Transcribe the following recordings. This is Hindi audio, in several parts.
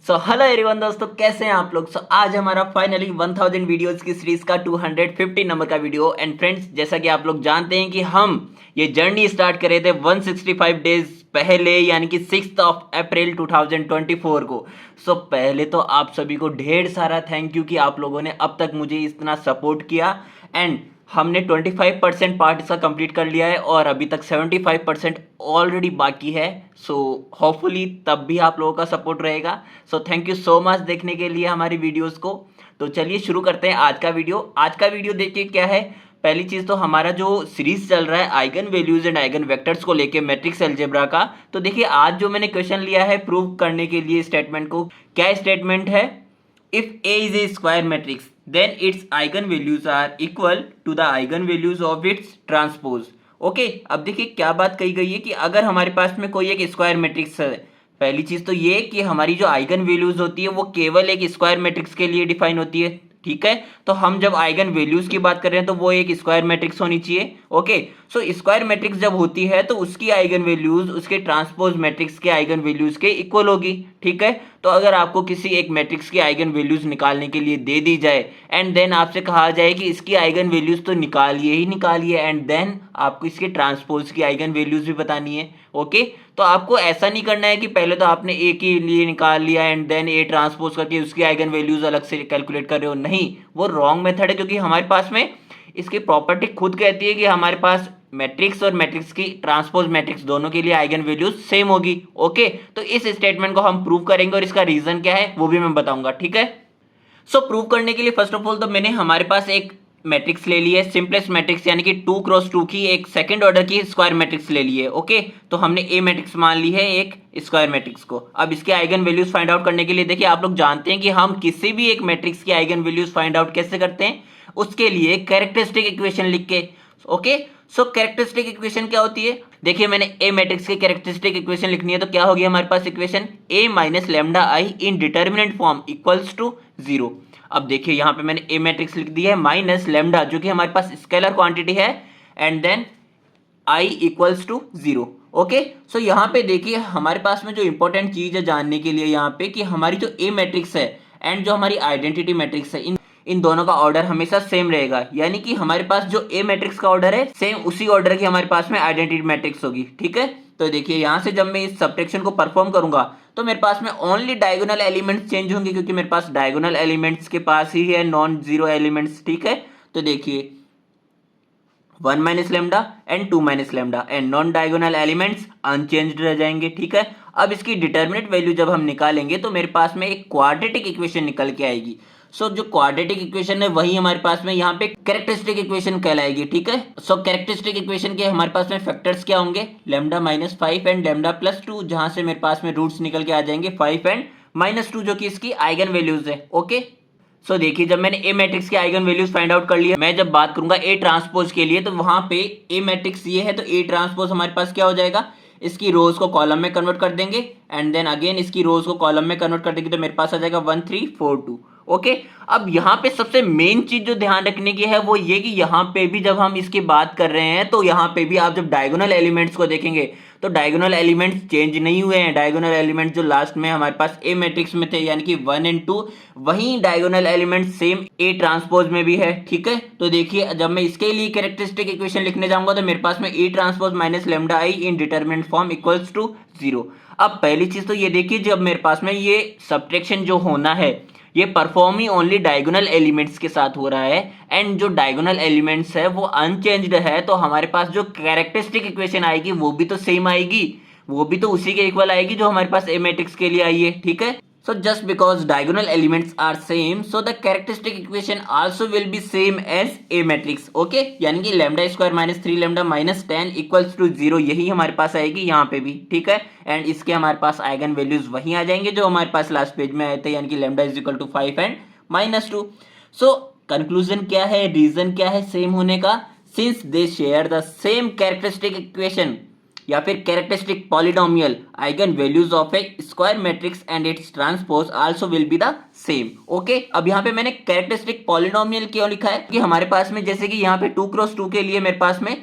सो हेलो एवरीवन दोस्तों, कैसे हैं आप लोग। आज हमारा फाइनली 1000 वीडियोस की सीरीज का 250 नंबर का वीडियो। एंड फ्रेंड्स, जैसा कि आप लोग जानते हैं कि हम ये जर्नी स्टार्ट कर रहे थे 165 डेज पहले, यानी कि 6 अप्रैल 2024 को। पहले तो आप सभी को ढेर सारा थैंक यू कि आप लोगों ने अब तक मुझे इतना सपोर्ट किया। एंड हमने 25% पार्ट इसका कंप्लीट कर लिया है और अभी तक 75% ऑलरेडी बाकी है। होपफुली तब भी आप लोगों का सपोर्ट रहेगा। थैंक यू सो मच देखने के लिए हमारी वीडियोस को। तो चलिए शुरू करते हैं आज का वीडियो। आज का वीडियो देखिए क्या है। पहली चीज तो हमारा जो सीरीज चल रहा है eigen values and eigen vectors को लेके मैट्रिक्स अलजेब्रा का, तो देखिए आज जो मैंने क्वेश्चन लिया है प्रूव करने के लिए स्टेटमेंट को, क्या स्टेटमेंट है। If A is a square matrix, then its eigenvalues are equal to the eigenvalues of its transpose. Okay, अब देखिए क्या बात कही गई है कि अगर हमारे पास में कोई एक स्क्वायर मैट्रिक्स है, पहली चीज तो ये कि हमारी जो आइगन वैल्यूज होती है वो केवल एक स्क्वायर मैट्रिक्स के लिए डिफाइन होती है। ठीक है, तो हम जब आइगन वैल्यूज की बात कर रहे हैं तो वो एक स्क्वायर मैट्रिक्स होनी चाहिए। ओके, स्क्वायर मैट्रिक्स जब होती है तो उसकी आइगन वैल्यूज उसके ट्रांसपोज मैट्रिक्स के आइगन वैल्यूज के इक्वल होगी। ठीक है, तो अगर आपको किसी एक मैट्रिक्स की आइगन वैल्यूज निकालने के लिए दे दी जाए एंड देन आपसे कहा जाए कि इसकी आइगन वैल्यूज तो निकालिए ही निकालिए, एंड देन आपको इसके ट्रांसपोज की आइगन वैल्यूज भी बतानी है। ओके, तो आपको ऐसा नहीं करना है कि पहले तो आपने ए के लिए निकाल लिया एंड देन ए ट्रांसपोज करके उसकी आइगन वैल्यूज अलग से कैलकुलेट कर रहे हो। नहीं, वो रॉन्ग मेथड है, क्योंकि हमारे पास में इसकी प्रॉपर्टी खुद कहती है कि हमारे पास मैट्रिक्स और मैट्रिक्स की ट्रांसपोज मैट्रिक्स दोनों के लिए आइगन वैल्यूज सेम होगी। ओके, तो इस स्टेटमेंट को हम प्रूव करेंगे और इसका रीजन क्या है वो भी मैं बताऊंगा। ठीक है, प्रूव करने के लिए फर्स्ट ऑफ ऑल तो मैंने हमारे पास एक मैट्रिक्स ले ली है, सिंपलेस्ट मैट्रिक्स, यानी कि 2 क्रॉस 2 की एक सेकंड ऑर्डर की स्क्वायर मैट्रिक्स ले ली है। ओके, तो हमने ए मैट्रिक्स मान ली है एक स्क्वायर मैट्रिक्स को। अब इसके आइगन वैल्यूज फाइंड आउट करने के लिए देखिए, आप लोग जानते हैं कि हम किसी भी एक मैट्रिक्स की आइगन वैल्यूज फाइंड आउट कैसे करते हैं, उसके लिए कैरेक्टरिस्टिक इक्वेशन लिख के। ओके, कैरेक्टरिस्टिक इक्वेशन क्या होती है, देखिए मैंने ए मैट्रिक्स की कैरेक्टरिस्टिक इक्वेशन लिखनी है तो क्या होगी हमारे पास equation, A minus lambda I in determinant form equals to 0। अब देखिए यहाँ पे मैंने ए मैट्रिक्स लिख दी है माइनस लेमडा जो कि हमारे पास स्केलर क्वांटिटी है, and then I equals to 0। Okay, यहाँ पे देखिए हमारे पास में जो इंपॉर्टेंट चीज है जानने के लिए यहाँ पे, कि हमारी जो ए मैट्रिक्स है एंड जो हमारी आइडेंटिटी मैट्रिक्स है, इन दोनों का ऑर्डर हमेशा सेम रहेगा। यानी कि हमारे पास जो ए मैट्रिक्स का ऑर्डर है सेम उसी ऑर्डर की हमारे पास में आइडेंटिटी मैट्रिक्स होगी। ठीक है, तो देखिए यहाँ से जब मैं इस सब्ट्रैक्शन को परफॉर्म करूंगा तो मेरे पास में ओनली डायगोनल एलिमेंट्स चेंज होंगे, क्योंकि मेरे पास डायगोनल एलिमेंट्स के पास ही है नॉन जीरो एलिमेंट्स। ठीक है, तो देखिए 1 minus lambda and 2 minus lambda and non diagonal elements unchanged रह जाएंगे। ठीक है, अब इसकी डिटर्मिनेंट वैल्यू जब हम निकालेंगे तो मेरे पास में एक क्वाड्रेटिक इक्वेशन निकल के आएगी। जो क्वाड्रेटिक इक्वेशन है वही हमारे पास में यहाँ पे कैरेक्टरिस्टिक इक्वेशन कहलाएगी। ठीक है, कैरेक्टरिस्टिक इक्वेशन के हमारे पास में फैक्टर्स क्या होंगे, lambda minus 5 and lambda plus 2, जहां से मेरे पास में रूट्स निकल के आ जाएंगे 5 एंड माइनस 2 जो कि इसकी आइगन वैल्यूज है। ओके, देखिए जब मैंने ए मैट्रिक्स की आइगन वैल्यूज फाइंड आउट कर लिया, मैं जब बात करूंगा ए ट्रांसपोज के लिए तो वहां पे ए मैट्रिक्स ये है तो ए ट्रांसपोज हमारे पास क्या हो जाएगा, इसकी रोज को कॉलम में कन्वर्ट कर देंगे एंड देन अगेन इसकी रोज को कॉलम में कन्वर्ट कर देंगे तो मेरे पास आ जाएगा 1 3 4 2। ओके, अब यहाँ पे सबसे मेन चीज जो ध्यान रखने की है वो ये कि यहाँ पे भी जब हम इसकी बात कर रहे हैं तो यहाँ पे भी आप जब डायगोनल एलिमेंट्स को देखेंगे तो डायगोनल एलिमेंट्स चेंज नहीं हुए हैं। डायगोनल एलिमेंट्स जो लास्ट में हमारे पास ए मैट्रिक्स में थे यानी कि 1 एंड 2, वही diagonal elements same A transpose में भी है। ठीक है, तो देखिए जब मैं इसके लिए कैरेक्टरिस्टिक इक्वेशन लिखने जाऊंगा तो मेरे पास में A transpose minus lambda I in determinant form equals to 0। अब पहली चीज तो ये देखिए, जब मेरे पास में ये सब्ट्रैक्शन जो होना है ये परफॉर्म ही ओनली डायगोनल एलिमेंट्स के साथ हो रहा है एंड जो डायगोनल एलिमेंट्स है वो अनचेंज्ड है, तो हमारे पास जो कैरेक्टरिस्टिक इक्वेशन आएगी वो भी तो सेम आएगी, वो भी तो उसी के इक्वल आएगी जो हमारे पास ए मैट्रिक्स के लिए आई है। ठीक है, just because diagonal elements are same, so the characteristic equation also will be same as A matrix. Okay, यानी कि lambda square minus 3 lambda minus 10 equals to 0 यही हमारे पास आएगी यहाँ पे भी। ठीक है, एंड इसके हमारे पास आइगन वैल्यूज वही आ जाएंगे जो हमारे पास लास्ट पेज में आए थे, यानी कि lambda is equal to 5 and minus 2। Conclusion क्या है, रीजन क्या है सेम होने का, since they share the same characteristic equation या फिर characteristic polynomial, eigen values of A square matrix and it's transpose also will be the same. Okay, अब यहाँ पे मैंने कैरेक्टरिस्टिक पॉलिनोमियल क्यों लिखा है कि हमारे पास में जैसे कि यहाँ पे 2 क्रॉस 2 के लिए मेरे पास में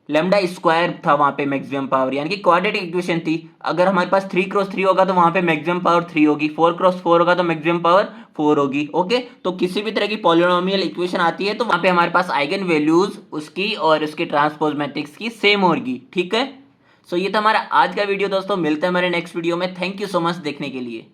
लेमडा स्क्वायर था वहां पे मैक्सिमम पावर, यानी कि क्वाड्रेटिक इक्वेशन थी। अगर हमारे पास 3x3 होगा तो वहां पे मैक्सिमम पावर 3 होगी, 4x4 होगा तो मैक्सिमम पावर 4 होगी। ओके, तो किसी भी तरह की पॉलिनोमियल इक्वेशन आती है तो वहां पे हमारे पास आइगन वैल्यूज उसकी और उसके ट्रांसपोज मैट्रिक्स की सेम होगी। ठीक है, सो ये था हमारा आज का वीडियो दोस्तों, मिलते हैं हमारे नेक्स्ट वीडियो में। थैंक यू सो मच देखने के लिए।